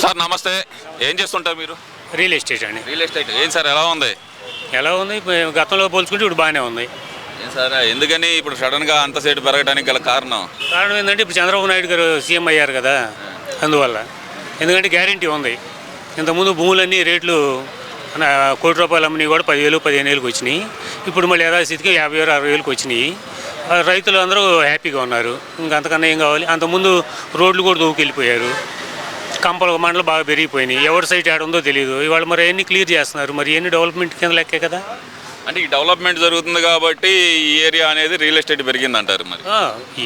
Sir నమస్తే. ఏం చేస్తుంటారు మీరు? రియల్ ఎస్టేట్ అండి. రియల్ ఎస్టేట్ ఏం సార్, ఎలా ఉంది? ఎలా ఉంది? గతంలో పోల్చుకుంటే ఇప్పుడు బాగానే ఉంది. ఏం సార్, ఎందుకని ఇప్పుడు సడన్గా అంత సేటు పెరగడానికి గల కారణం ఏంటంటే ఇప్పుడు చంద్రబాబు నాయుడు గారు సీఎం అయ్యారు కదా, అందువల్ల. ఎందుకంటే గ్యారంటీ ఉంది. ఇంతకుముందు భూములన్నీ రేట్లు కోటి రూపాయలు అమ్మని కూడా 10,000 15,000కి వచ్చినాయి. ఇప్పుడు మళ్ళీ యథాస్థితికి 50,000 60,000కి వచ్చినాయి. రైతులు అందరూ హ్యాపీగా ఉన్నారు. ఇంకంతకన్నా ఏం కావాలి? అంతకుముందు రోడ్లు కూడా దూకెళ్ళిపోయారు. కంపల మండలు బాగా పెరిగిపోయినాయి. ఎవరి సైట్ ఆడ ఉందో తెలియదు. ఇవాళ మరి అన్నీ క్లియర్ చేస్తున్నారు. మరి ఎన్ని డెవలప్మెంట్ కింద లెక్కే కదా. అంటే ఈ డెవలప్మెంట్ జరుగుతుంది కాబట్టి ఈ ఏరియా అనేది రియల్ ఎస్టేట్ పెరిగింది అంటారు. మరి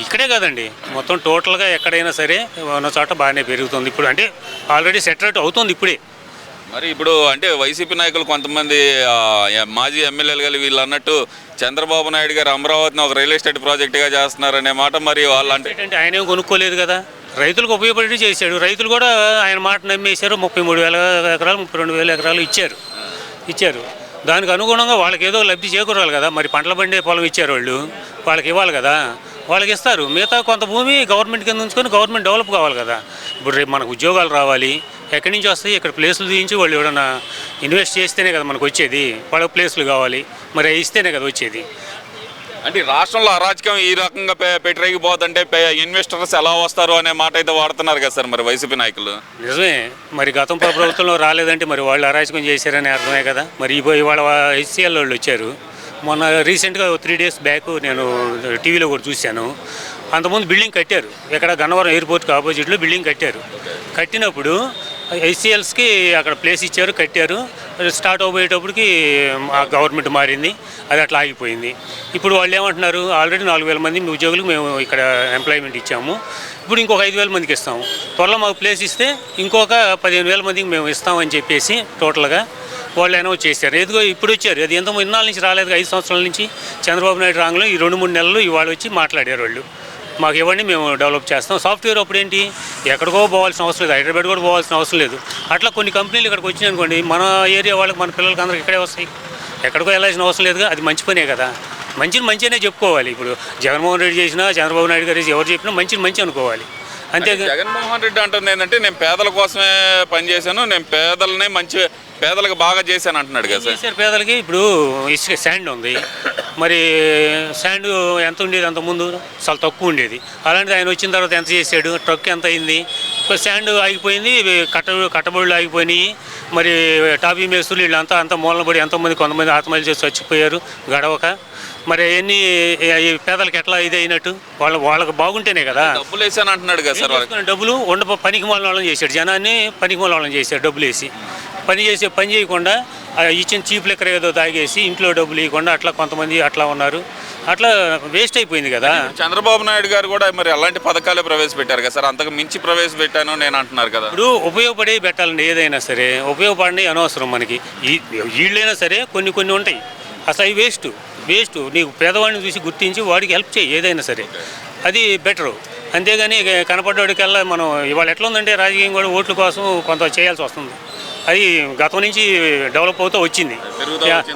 ఇక్కడే కదండి, మొత్తం టోటల్గా ఎక్కడైనా సరే ఉన్న చోట బాగానే పెరుగుతుంది. ఇప్పుడు అంటే ఆల్రెడీ సెటరేట్ అవుతుంది ఇప్పుడే. మరి ఇప్పుడు అంటే వైసీపీ నాయకులు కొంతమంది మాజీ ఎమ్మెల్యేలు కలిసి వీళ్ళు అన్నట్టు చంద్రబాబు నాయుడు గారు అమరావతిని ఒక రియల్ ఎస్టేట్ ప్రాజెక్టుగా చేస్తున్నారనే మాట. మరి వాళ్ళు అంటే ఆయన ఏం కొనుక్కోలేదు కదా, రైతులకు ఉపయోగపడి చేశాడు. రైతులు కూడా ఆయన మాట నమ్మేశారు. 33,000 ఎకరాలు 32,000 ఎకరాలు ఇచ్చారు. దానికి అనుగుణంగా వాళ్ళకి ఏదో లబ్ధి చేకూరాలి కదా. మరి పంటలు పండే పొలం ఇచ్చారు, వాళ్ళకి ఇవ్వాలి కదా, వాళ్ళకి ఇస్తారు. మిగతా కొంత భూమి గవర్నమెంట్ కింద ఉంచుకొని గవర్నమెంట్ డెవలప్ కావాలి కదా. ఇప్పుడు రేపు మనకు ఉద్యోగాలు రావాలి, ఎక్కడి నుంచి వస్తాయి? ఇక్కడ ప్లేసులు తీయించి వాళ్ళు ఎవరైనా ఇన్వెస్ట్ చేస్తేనే కదా మనకు వచ్చేది. వాళ్ళకి ప్లేసులు కావాలి, మరి ఇస్తేనే కదా వచ్చేది. అంటే రాష్ట్రంలో అరాచకం ఈ రకంగా పెట్టిపోతుంటే ఇన్వెస్టర్స్ ఎలా వస్తారు అనే మాట అయితే వాడుతున్నారు కదా సార్ మరి వైసీపీ నాయకులు. నిజమే, మరి గతం ప్రభుత్వంలో రాలేదంటే మరి వాళ్ళు అరాచకం చేశారని అర్థమే కదా. మరి ఇవాళ HCL వాళ్ళు వచ్చారు. మొన్న రీసెంట్గా 3 days బ్యాక్ నేను టీవీలో కూడా చూశాను. అంతకుముందు బిల్డింగ్ కట్టారు, ఎక్కడ గన్నవరం ఎయిర్పోర్ట్కి ఆపోజిట్లో బిల్డింగ్ కట్టినప్పుడు HCLస్కి అక్కడ ప్లేస్ ఇచ్చారు, కట్టారు. స్టార్ట్ అవబోయేటప్పటికి గవర్నమెంట్ మారింది, అది అట్లా ఆగిపోయింది. ఇప్పుడు వాళ్ళు ఏమంటున్నారు? ఆల్రెడీ 4,000 మంది ఉద్యోగులకు మేము ఇక్కడ ఎంప్లాయ్మెంట్ ఇచ్చాము, ఇప్పుడు ఇంకొక 5,000 మందికి ఇస్తాము. త్వరలో మాకు ప్లేస్ ఇస్తే ఇంకొక 15,000 మందికి మేము ఇస్తామని చెప్పేసి టోటల్గా వాళ్ళు అనౌన్స్ చేశారు. ఎదుగో ఇప్పుడు వచ్చారు. అది ఎంతో ఇన్నాళ్ళ నుంచి రాలేదు, 5 సంవత్సరాల నుంచి. చంద్రబాబు నాయుడు రాంగ్లో ఈ 2-3 నెలలు ఇవాళ వచ్చి మాట్లాడారు వాళ్ళు, మాకు ఇవ్వండి మేము డెవలప్ చేస్తాం. సాఫ్ట్వేర్ అప్పుడు ఏంటి, ఎక్కడికో పోవాల్సిన అవసరం లేదు, హైదరాబాద్ కూడా పోవాల్సిన అవసరం లేదు. అట్లా కొన్ని కంపెనీలు ఇక్కడికి వచ్చినాయి అనుకోండి, మన ఏరియా వాళ్ళకి, మన పిల్లలకి అందరికి ఇక్కడే వస్తాయి. ఎక్కడికో వెళ్ళాల్సిన అవసరం లేదుగా. అది మంచి పనే కదా. మంచిగానే చెప్పుకోవాలి. ఇప్పుడు జగన్మోహన్ రెడ్డి చేసినా, చంద్రబాబు నాయుడు గారు ఎవరు చెప్పినా మంచి అనుకోవాలి. అంతే. జగన్మోహన్ రెడ్డి అంటుంది ఏంటంటే నేను పేదల కోసమే పనిచేశాను, నేను పేదలకు బాగా చేశాను అంటున్నాడు కదా సార్. పేదలకి ఇప్పుడు ఇసుక శాండ్ ఉంది, మరి శాండ్ ఎంత ఉండేది అంతకుముందు? చాలా తక్కువ ఉండేది. అలాంటిది ఆయన వచ్చిన తర్వాత ఎంత చేశాడు? ట్రక్ ఎంత అయింది? శాండ్ ఆగిపోయింది, కట్టబడులు ఆగిపోయినాయి. మరి టాపీ మేస్తులు వీళ్ళంతా మూలన పడి కొంతమంది ఆత్మహత్య చేసి చచ్చిపోయారు గడవక. మరి అవన్నీ పేదలకు ఎట్లా ఇది అయినట్టు? వాళ్ళకి బాగుంటేనే కదా. డబ్బులు వేసాను అంటున్నాడు కదా సార్. డబ్బులు పనికి వాళ్ళని చేశాడు, జనాన్ని పనికి వాళ్ళని చేశాడు. డబ్బులు వేసి పని చేయకుండా ఇచ్చిన చీప్ లెక్కర ఏదో తాగేసి ఇంట్లో డబ్బులు ఇవ్వకుండా అట్లా కొంతమంది అట్లా ఉన్నారు. అట్లా వేస్ట్ అయిపోయింది కదా. చంద్రబాబు నాయుడు గారు కూడా మరి అలాంటి పథకాలే ప్రవేశపెట్టారు కదా సార్, అంతకు మించి ప్రవేశపెట్టాను నేను అంటున్నారు కదా. ఇప్పుడు ఉపయోగపడే పెట్టాలండి, ఏదైనా సరే ఉపయోగపడి అనవసరం మనకి. వీళ్ళైనా సరే కొన్ని ఉంటాయి అసలు అవి వేస్ట్. నీకు పేదవాడిని చూసి గుర్తించి వాడికి హెల్ప్ చేయి, ఏదైనా సరే అది బెటరు. అంతేగాని కనపడ్డవాడికల్లా మనం ఇవాళ ఎట్లా ఉందంటే రాజకీయం కూడా ఓట్ల కోసం కొంత చేయాల్సి వస్తుంది. అది గతం నుంచి డెవలప్ అవుతూ వచ్చింది,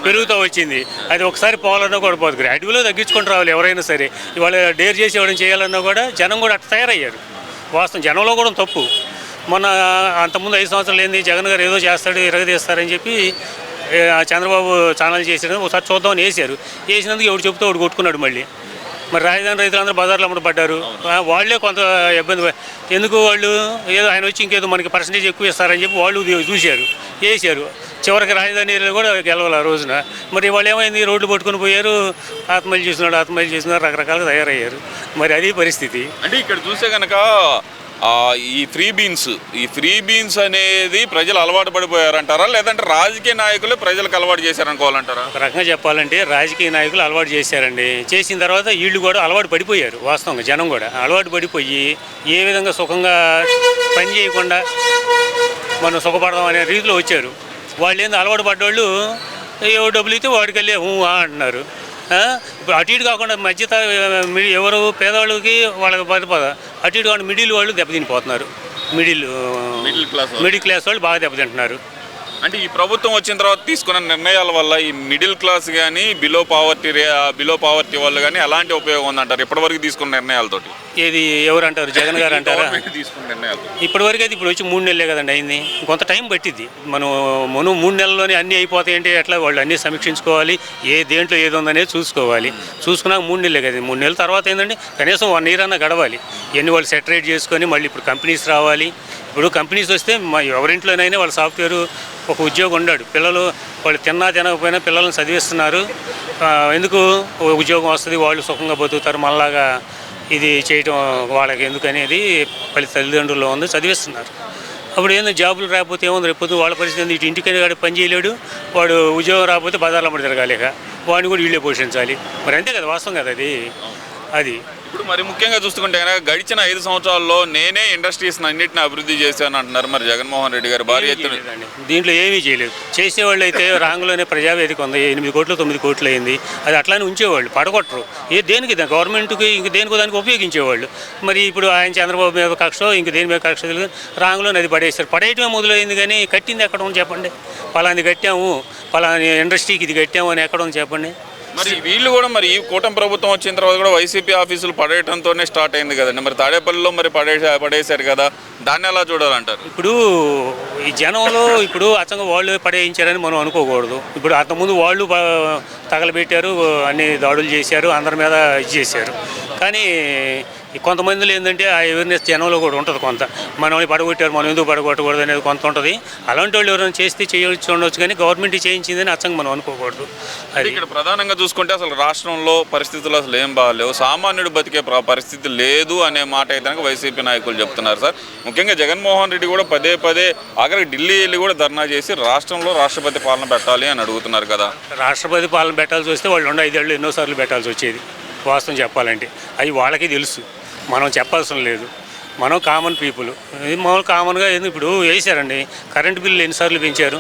పెరుగుతూ వచ్చింది. అది ఒకసారి పోవాలన్నా కూడా పోదు. గ్రాడ్యువల్గా తగ్గించుకొని రావాలి ఎవరైనా సరే. ఇవాళ డేర్ చేసి ఎవరైనా చేయాలన్నా కూడా జనం కూడా అట్లా తయారయ్యారు. వాస్తవం జనంలో కూడా తప్పు. మొన్న అంతకుముందు 5 సంవత్సరాలు ఏంది, జగన్ గారు ఏదో చేస్తాడు, ఇరగదీస్తారని చెప్పి చంద్రబాబు ఛానల్ చేసాడు. ఒకసారి చూద్దామని వేసినందుకు ఎవడు చెబుతూ ఒకటి కొట్టుకున్నాడు మళ్ళీ. మరి రాజధాని రైతులందరూ బజార్లో అమ్మడపడ్డారు. వాళ్ళే కొంత ఇబ్బంది. ఎందుకు? వాళ్ళు ఏదో ఆయన వచ్చి ఇంకేదో మనకి పర్సంటేజ్ ఎక్కువ ఇస్తారని చెప్పి వాళ్ళు వేసారు. చివరికి రాజధాని ఏరియాలో కూడా గెలవాలి ఆ రోజున. మరి వాళ్ళు ఏమైంది? రోడ్లు పట్టుకొని పోయారు, ఆత్మహత్య చేస్తున్నారు, రకరకాలుగా తయారయ్యారు. మరి అది పరిస్థితి. అంటే ఇక్కడ చూస్తే కనుక ఈ ఫ్రీ బీన్స్ అనేది ప్రజలు అలవాటు పడిపోయారంటారా, లేదంటే రాజకీయ నాయకులు ప్రజలకు అలవాటు చేశారనుకోవాలంటారా? ఒక రకంగా చెప్పాలంటే రాజకీయ నాయకులు అలవాటు చేశారండి. చేసిన తర్వాత వీళ్ళు కూడా అలవాటు పడిపోయారు. వాస్తవంగా జనం కూడా అలవాటు పడిపోయి ఏ విధంగా సుఖంగా పని చేయకుండా మనం సుఖపడదాం అనే రీతిలో వచ్చారు. వాళ్ళు ఏందో అలవాటు పడ్డవాళ్ళు ఎవరు డబ్బులు ఇస్తే వాడికి వెళ్ళి అంటున్నారు. ఇప్పుడు అటు ఇటు కాకుండా ఎవరు పేదవాళ్ళకి వాళ్ళకి పడిపోదా, అటు ఇటు కాకుండా మిడిల్ వాళ్ళు దెబ్బతినిపోతున్నారు. మిడిల్ క్లాస్ వాళ్ళు బాగా దెబ్బతింటున్నారు. అంటే ఈ ప్రభుత్వం వచ్చిన తర్వాత తీసుకున్న నిర్ణయాల వల్ల ఈ మిడిల్ క్లాస్ కానీ బిలో పావర్టీ వాళ్ళు కానీ ఎలాంటి ఉపయోగం ఉందంటారు ఇప్పటివరకు తీసుకున్న నిర్ణయాలతోటి? ఏది ఎవరు అంటారు? జగన్ గారు అంటారా? తీసుకున్న నిర్ణయాలు ఇప్పటివరకు అయితే ఇప్పుడు వచ్చి 3 నెలలే కదండి అయింది. కొంత టైం పట్టిద్ది. మనం 3 నెలల్లోనే అన్నీ అయిపోతాయంటే ఎట్లా? వాళ్ళు అన్నీ సమీక్షించుకోవాలి, దేంట్లో ఏది ఉందనేది చూసుకోవాలి. చూసుకున్నాక 3 నెలలే కదా. 3 నెలల తర్వాత ఏంటంటే కనీసం 1 year అన్నా గడవాలి. ఇవన్నీ వాళ్ళు సెటరేట్ చేసుకొని మళ్ళీ ఇప్పుడు కంపెనీస్ రావాలి. ఇప్పుడు కంపెనీస్ వస్తే ఎవరింట్లోనైనా వాళ్ళ సాఫ్ట్వేర్ ఒక ఉద్యోగం ఉన్నాడు. పిల్లలు వాళ్ళు తినకపోయినా పిల్లల్ని చదివిస్తున్నారు. ఎందుకు? ఉద్యోగం వస్తుంది, వాళ్ళు సుఖంగా బతుకుతారు. మళ్ళాగా ఇది చేయటం వాళ్ళకి ఎందుకు అనేది తల్లిదండ్రుల్లో ఉంది, చదివిస్తున్నారు. అప్పుడు ఏందో జాబులు రాకపోతే ఏముంది? రేపు వాళ్ళ పరిస్థితి ఏంది? ఇటు ఇంటికైనా కాడ పని చేయలేడు, వాడు ఉద్యోగం రాకపోతే బజార్లో పడి తిరగాలేక వాడిని కూడా వీళ్ళే పోషించాలి. మరి అంతే కదా, వాస్తవం కదా అది. ఇప్పుడు మరి ముఖ్యంగా చూసుకుంటే కనుక గడిచిన 5 సంవత్సరాల్లో నేనే ఇండస్ట్రీస్ అన్నింటిని అభివృద్ధి చేశాను అంటున్నారు మరి జగన్మోహన్ రెడ్డి గారు. భారీ ఎత్తున దీంట్లో ఏమీ చేయలేదు. చేసేవాళ్ళు అయితే రాంగ్లోనే ప్రజావేదిక ఉంది, 8 కోట్లు 9 కోట్లు అయింది. అది అట్లానే ఉంచేవాళ్ళు, పడగొట్టరు. దేనికి గవర్నమెంట్కి ఇంక దేనికో దానికి ఉపయోగించేవాళ్ళు. మరి ఇప్పుడు ఆయన చంద్రబాబు మీద కక్ష, ఇంక దేని మీద కక్ష తెలియదు, రాంగ్లోనే అది పడేస్తారు. పడేయటమే మొదలైంది కానీ కట్టింది ఎక్కడ ఉంది చెప్పండి? పలాని కట్టాము, పలాని ఇండస్ట్రీకి ఇది కట్టాము అని ఎక్కడ ఉంది చెప్పండి? మరి వీళ్ళు కూడా మరి ఈ కూటమి ప్రభుత్వం వచ్చిన తర్వాత కూడా వైసీపీ ఆఫీసులు పడేయడంతోనే స్టార్ట్ అయింది కదండి. మరి తాడేపల్లిలో మరి పడేశారు కదా, దాన్ని ఎలా చూడాలంటారు? ఇప్పుడు ఈ జనంలో ఇప్పుడు అచ్చంగా వాళ్ళు పడేయించారని మనం అనుకోకూడదు. ఇప్పుడు అంతకుముందు వాళ్ళు తగలబెట్టారు, అన్ని దాడులు చేశారు, అందరి మీద చేశారు. కానీ కొంతమందిలో ఏంటంటే ఆ అవేర్నెస్ జనంలో కూడా ఉంటుంది. కొంత మనల్ని పడగొట్టారు, మనం ఎందుకు పడగొట్టకూడదు అనేది కొంత ఉంటుంది. అలాంటి వాళ్ళు ఎవరైనా చేస్తే చేయవచ్చు ఉండొచ్చు, కానీ గవర్నమెంట్ చేయించిందని అచ్చంగా మనం అనుకోకూడదు. అది ఇక్కడ ప్రధానంగా చూసుకుంటే అసలు రాష్ట్రంలో పరిస్థితులు అసలు ఏం బాగాలేవు, సామాన్యుడు బతికే పరిస్థితి లేదు అనే మాట అయితే వైసీపీ నాయకులు చెప్తున్నారు సార్. ముఖ్యంగా జగన్మోహన్ రెడ్డి కూడా పదే ఆఖరికి ఢిల్లీ వెళ్ళి కూడా ధర్నా చేసి రాష్ట్రంలో రాష్ట్రపతి పాలన పెట్టాలి అని అడుగుతున్నారు కదా. రాష్ట్రపతి పాలన పెట్టాల్సి వస్తే వాళ్ళు 5 ఏళ్ళు ఎన్నోసార్లు పెట్టాల్సి వచ్చేది. వాస్తవం చెప్పాలంటే అవి వాళ్ళకి తెలుసు, మనం చెప్పాల్సిన లేదు. మనం కామన్ పీపుల్, ఇది మామూలు కామన్గా ఇప్పుడు వేసారండి. కరెంటు బిల్లు ఎన్నిసార్లు పెంచారు?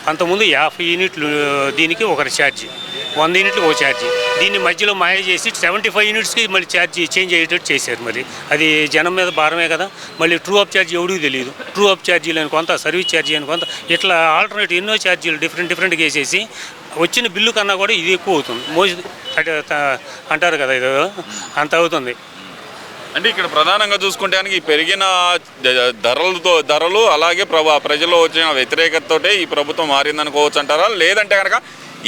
అంతకుముందు 50 యూనిట్లు దీనికి ఒకరి ఛార్జీ, 100 యూనిట్లు ఒక ఛార్జీ. దీన్ని మధ్యలో మాయ చేసి 75 యూనిట్స్కి మళ్ళీ ఛార్జీ చేంజ్ అయ్యేటట్టు చేశారు. మరి అది జనం మీద భారమే కదా. మళ్ళీ ట్రూ అప్ ఛార్జీ ఎవడికి తెలియదు. ట్రూ అప్ ఛార్జీలు అని కొంత, సర్వీస్ ఛార్జీ అని కొంత, ఇట్లా ఆల్టర్నేటివ్ ఎన్నో ఛార్జీలు డిఫరెంట్గా వేసేసి వచ్చిన బిల్లు కన్నా కూడా ఇది ఎక్కువ అవుతుంది. అంటారు కదా, ఇది అంత అవుతుంది. అంటే ఇక్కడ ప్రధానంగా చూసుకుంటే ఈ పెరిగిన ధరలు అలాగే ప్రజల్లో వచ్చిన వ్యతిరేకతతోటే ఈ ప్రభుత్వం మారిందనుకోవచ్చు అంటారా? లేదంటే కనుక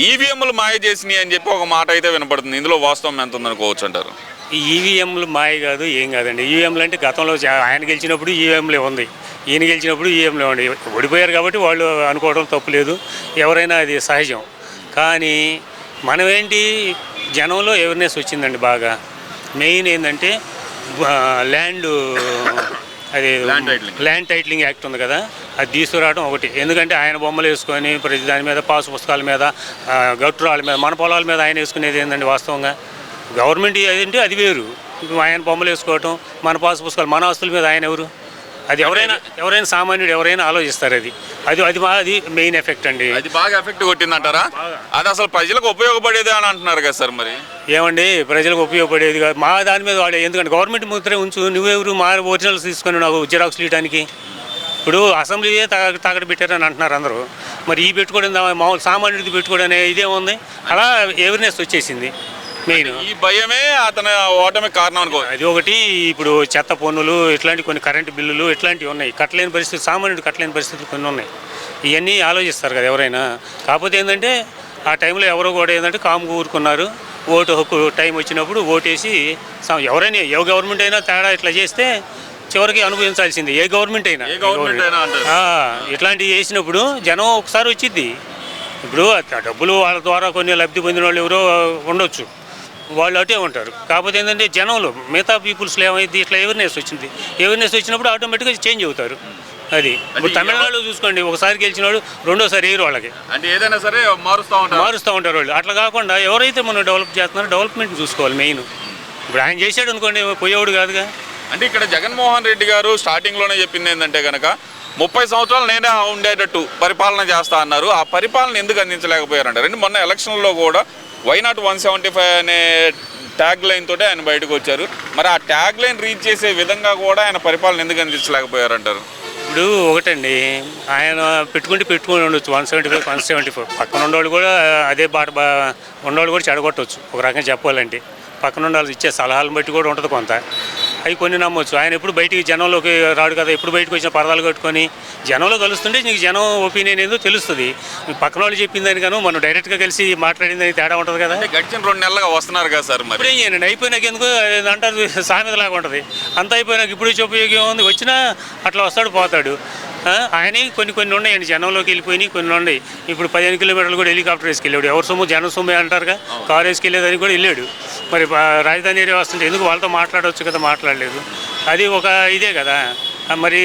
ఈవీఎంలు మాయ చేసినాయి అని చెప్పి ఒక మాట అయితే వినపడుతుంది. ఇందులో వాస్తవం ఎంత ఉందనుకోవచ్చు అంటారు? ఈ ఈవీఎంలు మాయ కాదు, ఏం కాదండి. ఈవీఎంలు అంటే గతంలో ఆయన గెలిచినప్పుడు ఈవీఎంలే ఉంది, ఈయన గెలిచినప్పుడు ఈవీఎంలే ఉంది. ఓడిపోయారు కాబట్టి వాళ్ళు అనుకోవడం తప్పులేదు, ఎవరైనా అది సహజం. కానీ మనమేంటి, జనంలో అవేర్నెస్ వచ్చిందండి బాగా. మెయిన్ ఏంటంటే ల్యాండ్ టైటిలింగ్ యాక్ట్ ఉంది కదా, అది తీసుకురావడం ఒకటి. ఎందుకంటే ఆయన బొమ్మలు వేసుకొని ప్రతి దాని మీద, పాసు పుస్తకాల మీద, గట్టురాల మీద, మన పొలాల మీద ఆయన వేసుకునేది ఏంటంటే వాస్తవంగా గవర్నమెంట్ ఏదంటే అది వేరు. ఆయన బొమ్మలు వేసుకోవటం, మన పాసు పుస్తకాలు, మన ఆస్తుల మీద ఆయన ఎవరు? అది ఎవరైనా సామాన్యుడు ఎవరైనా ఆలోచిస్తారు. అది మెయిన్ ఎఫెక్ట్ అండి. అది బాగా ఎఫెక్ట్ కొట్టిందంటారా? అది అసలు ప్రజలకు ఉపయోగపడేది అని అంటున్నారు కదా సార్. మరి ఏమండి, ప్రజలకు ఉపయోగపడేది కాదు. మా దాని మీద వాడే, ఎందుకంటే గవర్నమెంట్ ముద్రే ఉంచు, నువ్వెవరు మా ఒరిజినల్స్ తీసుకొని నాకు జిరాక్స్ ఇవ్వడానికి? ఇప్పుడు అసెంబ్లీయే తాకట్టు పెట్టారని అంటున్నారు అందరూ. మరి ఈ పెట్టుకోవడం మామూలు సామాన్యుడిది పెట్టుకోవడం అనే ఇదేముంది? అలా అవేర్నెస్ వచ్చేసింది. మెయిన్ ఈ భయమే అతను ఓటమి కారణం అనుకో. అది ఒకటి. ఇప్పుడు చెత్త పన్నులు, ఇట్లాంటి కొన్ని కరెంటు బిల్లులు ఇట్లాంటివి ఉన్నాయి. కట్టలేని పరిస్థితి, సామాన్యుడు కట్టలేని పరిస్థితులు కొన్ని ఉన్నాయి. ఇవన్నీ ఆలోచిస్తారు కదా ఎవరైనా. కాకపోతే ఏంటంటే ఆ టైంలో ఎవరో కూడా ఏంటంటే కాము ఊరుకున్నారు. ఓటు హక్కు టైం వచ్చినప్పుడు ఓటేసి ఎవరైనా ఏ గవర్నమెంట్ అయినా తేడా ఇట్లా చేస్తే చివరికి అనుభవించాల్సింది, ఏ గవర్నమెంట్ అయినా. ఇట్లాంటివి చేసినప్పుడు జనం ఒకసారి వచ్చింది. ఇప్పుడు డబ్బులు వాళ్ళ ద్వారా కొన్ని లబ్ధి పొందిన వాళ్ళు ఎవరో ఉండొచ్చు, వాళ్ళు అటే ఉంటారు. కాకపోతే ఏంటంటే జనంలో మిగతా పీపుల్స్లో ఏమైంది, ఇట్లా అవేర్నెస్ వచ్చింది. అవేర్నెస్ వచ్చినప్పుడు ఆటోమేటిక్గా చేంజ్ అవుతారు. అది ఇప్పుడు తమిళనాడులో చూసుకోండి, ఒకసారి గెలిచినాడు రెండోసారి వేయరు వాళ్ళకి. అంటే ఏదైనా సరే మారుస్తూ ఉంటారు వాళ్ళు. అట్లా కాకుండా ఎవరైతే మనం డెవలప్ చేస్తున్నారో డెవలప్మెంట్ చూసుకోవాలి మెయిన్. ఇప్పుడు ఆయన చేశాడు అనుకోండి, పోయేవాడు కాదుగా. అంటే ఇక్కడ జగన్మోహన్ రెడ్డి గారు స్టార్టింగ్లోనే చెప్పింది ఏంటంటే కనుక 30 సంవత్సరాలు నేనే ఉండేటట్టు పరిపాలన చేస్తా అన్నారు. ఆ పరిపాలన ఎందుకు అందించలేకపోయారంటారు? మొన్న ఎలక్షన్లో కూడా వై నాట్ 175 అనే ట్యాగ్ లైన్ తోటి ఆయన బయటకు వచ్చారు. మరి ఆ ట్యాగ్ లైన్ రీచ్ చేసే విధంగా కూడా ఆయన పరిపాలన ఎందుకు అందించలేకపోయారంటారు? ఇప్పుడు ఇప్పుడు ఒకటండి, ఆయన పెట్టుకుని ఉండొచ్చు 175, 174. పక్కన ఉన్నవాళ్ళు కూడా అదే ఉన్నవాళ్ళు కూడా చెడగొట్టవచ్చు ఒక రకంగా చెప్పాలంటే. పక్కన ఉండాలి ఇచ్చే సలహాలను బట్టి కూడా ఉంటుంది కొంత. అవి కొన్ని నమ్మొచ్చు. ఆయన ఎప్పుడు బయటికి జనంలోకి రాడు కదా, ఎప్పుడు బయటకు వచ్చిన పరదాలు కట్టుకొని జనంలో కలుస్తుంటే నీకు జనం ఒపీనియన్ ఏదో తెలుస్తుంది. పక్కన వాళ్ళు చెప్పింది దానికను మనం డైరెక్ట్గా కలిసి మాట్లాడిందని తేడా ఉంటుంది కదా. గడిచిన 2 నెలలుగా వస్తున్నారు కదా సార్, మరి ఇప్పుడు ఏం చేయండి, అయిపోయినాక ఎందుకు అంటారు సామెతలాగా ఉంటుంది. అంత అయిపోయినాక ఇప్పుడు ఉపయోగం ఉంది, వచ్చినా అట్లా వస్తాడు పోతాడు. ఆయన కొన్ని ఉన్నాయండి జనంలోకి వెళ్ళిపోయినాయి, కొన్ని ఉన్నాయి. ఇప్పుడు 15 కిలోమీటర్లు కూడా హెలికాప్టర్ వేసుకెళ్ళాడు. ఎవరు సొమ్ము జనం సొమ్మే అంటారుగా, కారు వేసుకెళ్ళేదని కూడా వెళ్ళాడు. మరి రాజధాని ఏరియా వస్తుంటే ఎందుకు వాళ్ళతో మాట్లాడవచ్చు కదా, మాట్లాడలేదు. అది ఒక ఇదే కదా. మరి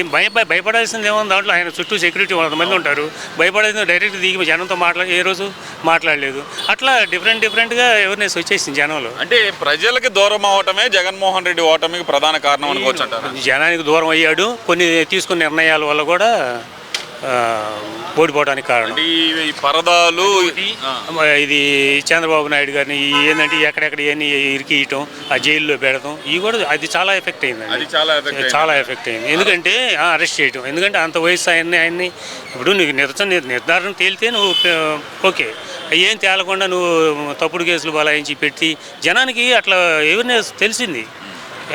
భయపడాల్సింది ఏముంది దాంట్లో, ఆయన చుట్టూ సెక్యూరిటీ 100 మంది ఉంటారు. భయపడాల్సింది డైరెక్ట్ దిగి జనంతో ఏ రోజు మాట్లాడలేదు. అట్లా డిఫరెంట్గా అవేర్నెస్ వచ్చేసింది జనంలో. అంటే ప్రజలకి దూరం అవటమే జగన్మోహన్ రెడ్డి ఓటమికి ప్రధాన కారణం అనుకోవచ్చు అంటారా? జనానికి దూరం అయ్యాడు, కొన్ని తీసుకున్న నిర్ణయాల వల్ల కూడా ఓడిపోవడానికి కారణం. ఈ పరదాలు ఇది చంద్రబాబు నాయుడు గారిని ఏంటంటే ఎక్కడెక్కడ ఇవన్నీ ఇరికియటం, ఆ జైల్లో పెడతాం, ఇవి కూడా అది చాలా ఎఫెక్ట్ అయిందండి. చాలా ఎఫెక్ట్ అయింది. ఎందుకంటే అరెస్ట్ చేయటం, ఎందుకంటే అంత వయసు ఆయన్ని ఇప్పుడు నీకు నిర్ధారణ తేలితే నువ్వు ఓకే, ఏం తేలకుండా నువ్వు తప్పుడు కేసులు బలాయించి పెట్టి జనానికి అట్లా అవేర్నెస్ తెలిసింది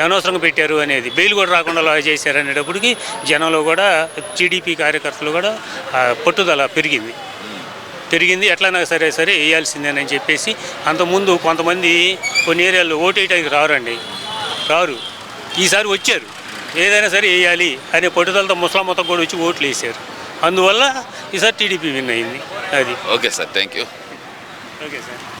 అనవసరంగా పెట్టారు అనేది, బెయిల్ కూడా రాకుండా అలా చేశారు అనేటప్పటికి జనంలో కూడా టీడీపీ కార్యకర్తలు కూడా పట్టుదల పెరిగింది. ఎట్లయినా సరే వేయాల్సిందేనని చెప్పేసి. అంతకుముందు కొంతమంది కొన్ని ఏరియాల్లో ఓటు వేయడానికి రారు, ఈసారి వచ్చారు. ఏదైనా సరే వేయాలి అనే పట్టుదలతో ముస్లాం మొత్తం కూడా వచ్చి ఓట్లు వేసారు. అందువల్ల ఈసారి టీడీపీ విన్ అయింది. అది okay sir, thank you. Okay sir.